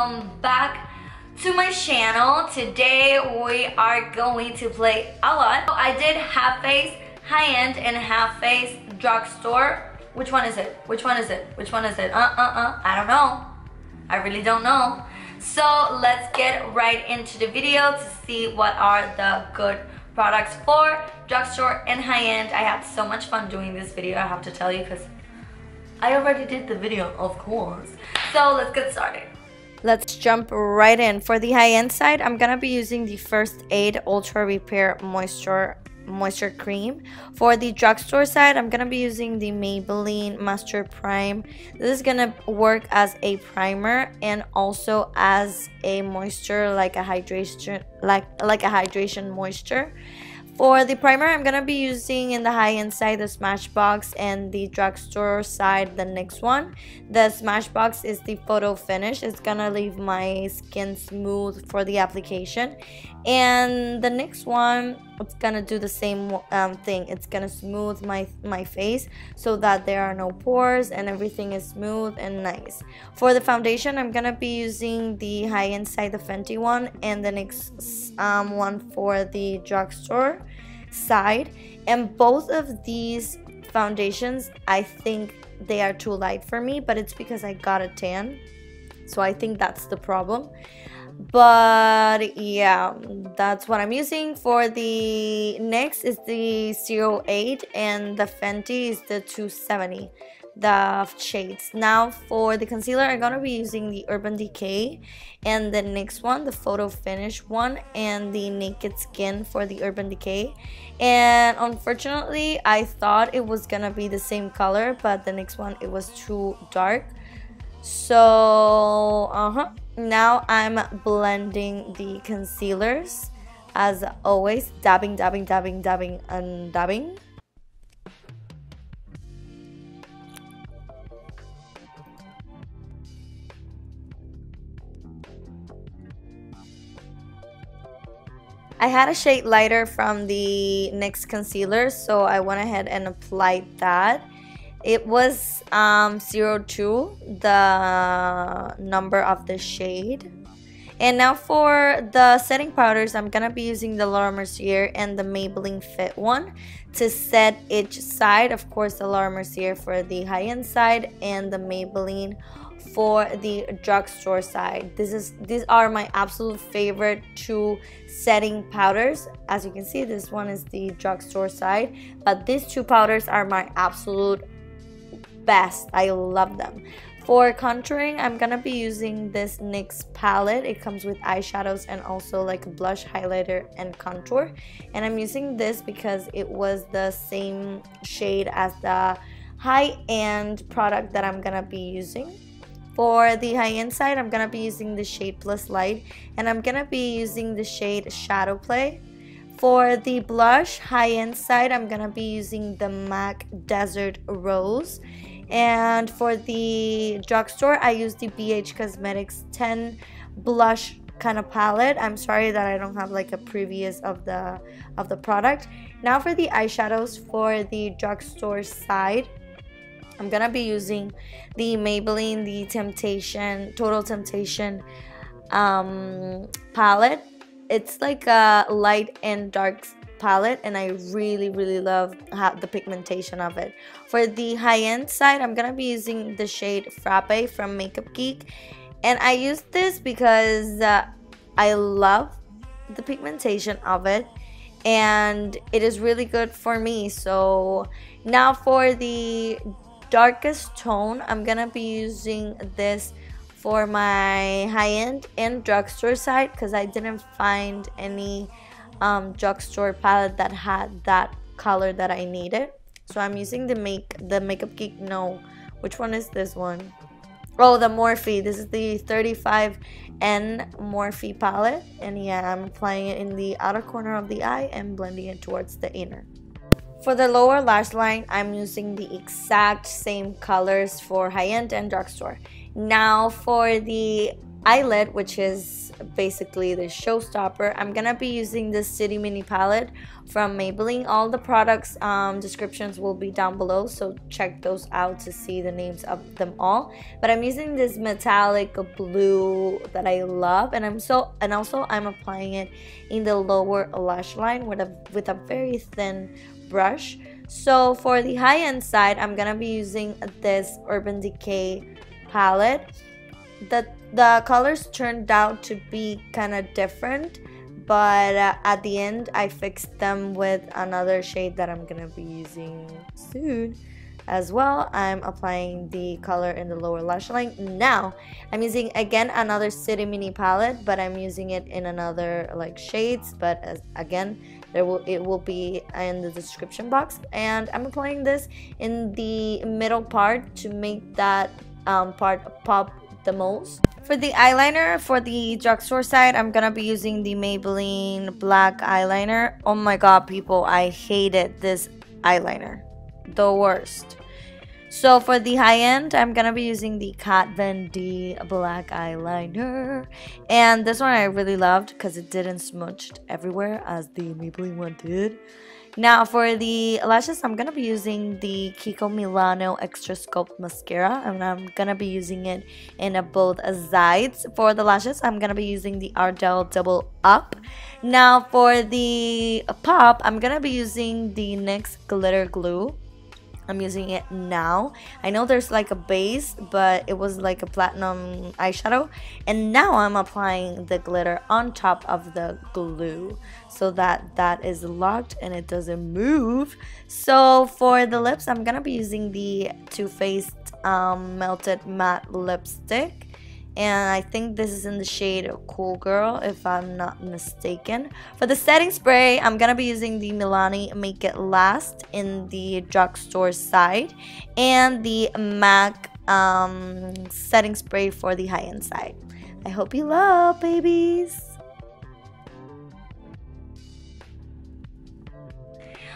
welcome back to my channel. Today we are going to play a lot. I did half face high-end and half face drugstore. Which one is it? Which one is it? Which one is it? I don't know. I really don't know. So let's get right into the video to see what are the good products for drugstore and high-end. I had so much fun doing this video, I have to tell you, because I already did the video, of course. So let's get started. Let's jump right in. For the high-end side, I'm gonna be using the First Aid Ultra Repair Moisture Cream. For the drugstore side, I'm gonna be using the Maybelline Master Prime. This is gonna work as a primer and also as a moisture, like a hydration, like a hydration moisture. For the primer, I'm gonna be using in the high-end side the Smashbox, and the drugstore side the next one. The Smashbox is the photo finish. It's gonna leave my skin smooth for the application, and the next one, it's gonna do the same thing. It's gonna smooth my face so that there are no pores and everything is smooth and nice. For the foundation, I'm gonna be using the high-end side, the Fenty one, and the next one for the drugstore side. And both of these foundations, I think they are too light for me, but it's because I got a tan, so I think that's the problem. But yeah, that's what I'm using. For the next is the 08, and the Fenty is the 270, the shades. Now for the concealer, I'm gonna be using the Urban Decay, and the next one, the photo finish one, and the Naked Skin for the Urban Decay. And unfortunately, I thought it was gonna be the same color, but the next one, it was too dark. So now I'm blending the concealers as always, dabbing, and dabbing. I had a shade lighter from the NYX concealer, so I went ahead and applied that. It was 02, the number of the shade. And now for the setting powders, I'm gonna be using the Laura Mercier and the Maybelline Fit one to set each side. Of course, the Laura Mercier for the high-end side and the Maybelline for the drugstore side. These are my absolute favorite two setting powders. As you can see, this one is the drugstore side, but these two powders are my absolute best. I love them. For contouring, I'm gonna be using this NYX palette. It comes with eyeshadows and also like a blush, highlighter, and contour. And I'm using this because it was the same shade as the high-end product that I'm gonna be using. For the high-end side, I'm gonna be using the shade Plus Light, and I'm gonna be using the shade Shadow Play. For the blush high-end side, I'm gonna be using the MAC Desert Rose. And for the drugstore, I use the BH Cosmetics 10 blush kind of palette. I'm sorry that I don't have like a previews of the product. Now for the eyeshadows, for the drugstore side, I'm gonna be using the Maybelline, the Total Temptation palette. It's like a light and dark palette, and I really love the pigmentation of it. For the high-end side, I'm gonna be using the shade Frappe from Makeup Geek, and I use this because I love the pigmentation of it, and it is really good for me. So now for the darkest tone, I'm gonna be using this for my high-end and drugstore side, because I didn't find any drugstore palette that had that color that I needed. So I'm using the Makeup Geek. No, which one is this one? Oh, the Morphe. This is the 35N Morphe palette, and yeah, I'm applying it in the outer corner of the eye and blending it towards the inner. For the lower lash line, I'm using the exact same colors for high-end and drugstore. Now for the eyelid, which is basically the showstopper, I'm gonna be using this City Mini palette from Maybelline. All the products descriptions will be down below, so check those out to see the names of them all. But I'm using this metallic blue that I love, and also I'm applying it in the lower lash line with a very thin brush. So for the high-end side, I'm gonna be using this Urban Decay palette. The colors turned out to be kind of different, but at the end I fixed them with another shade that I'm gonna be using soon as well. I'm applying the color in the lower lash line. Now I'm using again another City Mini palette, but I'm using it in another like shades, but again it will be in the description box. And I'm applying this in the middle part to make that part pop the most. For the eyeliner, for the drugstore side, I'm gonna be using the Maybelline black eyeliner. Oh my god, people, I hated this eyeliner, the worst. So for the high end, I'm gonna be using the Kat Von D black eyeliner, and this one I really loved because it didn't smudge everywhere as the Maybelline one did. Now for the lashes, I'm gonna be using the Kiko Milano Extra Sculpt Mascara, and I'm gonna be using it in both sides. For the lashes, I'm gonna be using the Ardell Double Up. Now for the pop, I'm gonna be using the NYX Glitter Glue. I'm using it now. I know there's like a base, but it was like a platinum eyeshadow, and now I'm applying the glitter on top of the glue so that is locked and it doesn't move. So for the lips, I'm gonna be using the Too Faced Melted Matte Lipstick, and I think this is in the shade Cool Girl if I'm not mistaken. For the setting spray, I'm gonna be using the Milani Make It Last in the drugstore side, and the MAC setting spray for the high-end side. I hope you love, babies.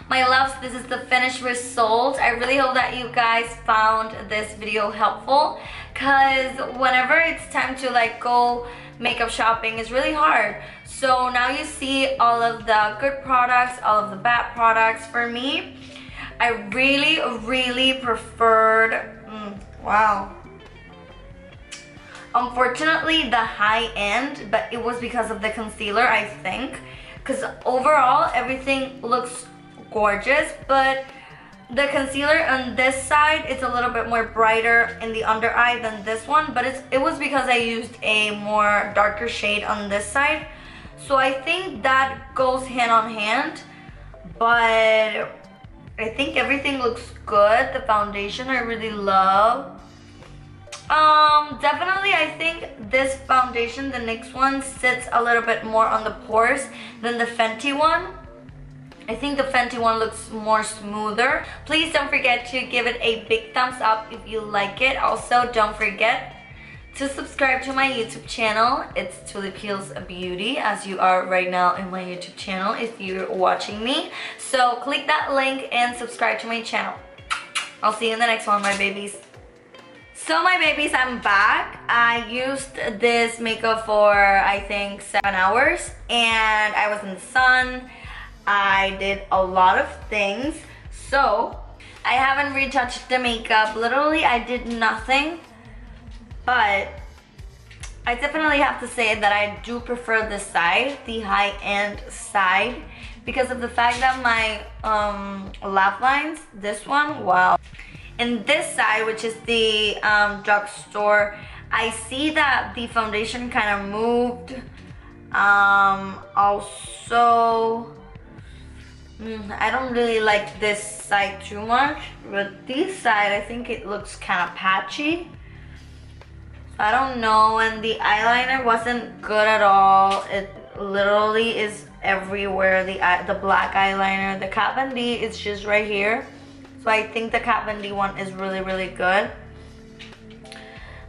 My loves, this is the finished result. I really hope that you guys found this video helpful, because whenever it's time to like go makeup shopping, it's really hard. So now you see all of the good products, all of the bad products. For me, I really preferred, wow. Unfortunately, the high end, but it was because of the concealer, I think. Because overall, everything looks gorgeous, but the concealer on this side, it's a little bit more brighter in the under eye than this one, but it was because I used a more darker shade on this side. So I think that goes hand on hand, but I think everything looks good. The foundation I really love. Definitely I think this foundation, the NYX one, sits a little bit more on the pores than the Fenty one. I think the Fenty one looks more smoother. Please don't forget to give it a big thumbs up if you like it. Also, don't forget to subscribe to my YouTube channel. It's TulipHeels Beauty, as you are right now in my YouTube channel if you're watching me. So click that link and subscribe to my channel. I'll see you in the next one, my babies. So my babies, I'm back. I used this makeup for I think 7 hours, and I was in the sun. I did a lot of things, so I haven't retouched the makeup. Literally, I did nothing, but I definitely have to say that I do prefer this side, the high-end side, because of the fact that my laugh lines, this one, wow. And this side, which is the drugstore, I see that the foundation kind of moved. Also, I don't really like this side too much, but this side, I think it looks kind of patchy. So I don't know, and the eyeliner wasn't good at all. It literally is everywhere, the black eyeliner. The Kat Von D is just right here. So I think the Kat Von D one is really good.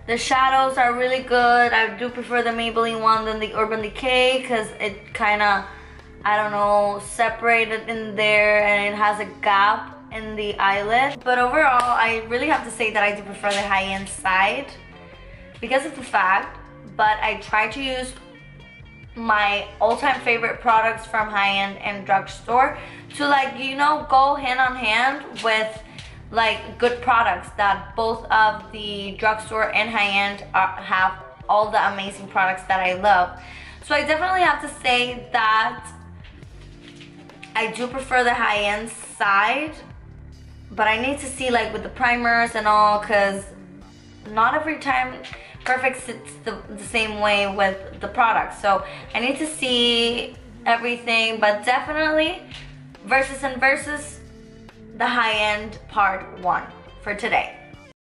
The shadows are really good. I do prefer the Maybelline one than the Urban Decay, because it kind of, I don't know, separated in there, and it has a gap in the eyelid. But overall, I really have to say that I do prefer the high-end side, because of the fact but I try to use my all-time favorite products from high-end and drugstore to, like, you know, go hand on hand with like good products that both of the drugstore and high-end have all the amazing products that I love. So I definitely have to say that I do prefer the high-end side, but I need to see like with the primers and all, because not every time perfect sits the same way with the product. So I need to see everything, but definitely versus the high-end part 1 for today.